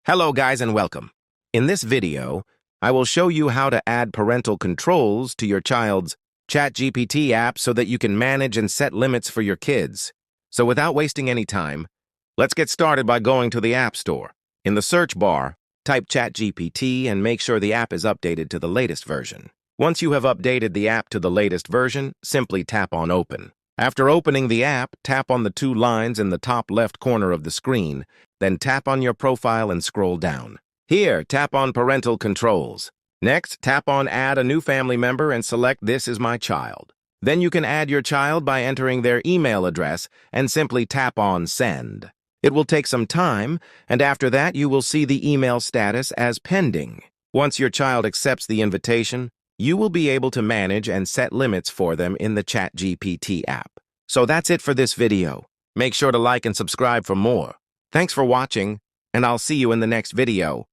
Hello guys and welcome. In this video, I will show you how to add parental controls to your child's ChatGPT app so that you can manage and set limits for your kids. So without wasting any time, let's get started by going to the App Store. In the search bar, type ChatGPT and make sure the app is updated to the latest version. Once you have updated the app to the latest version, simply tap on Open. After opening the app, tap on the two lines in the top left corner of the screen, then tap on your profile and scroll down. Here, tap on Parental Controls. Next, tap on Add a new family member and select This is my child. Then you can add your child by entering their email address and simply tap on Send. It will take some time, and after that you will see the email status as pending. Once your child accepts the invitation, you will be able to manage and set limits for them in the ChatGPT app. So that's it for this video. Make sure to like and subscribe for more. Thanks for watching, and I'll see you in the next video.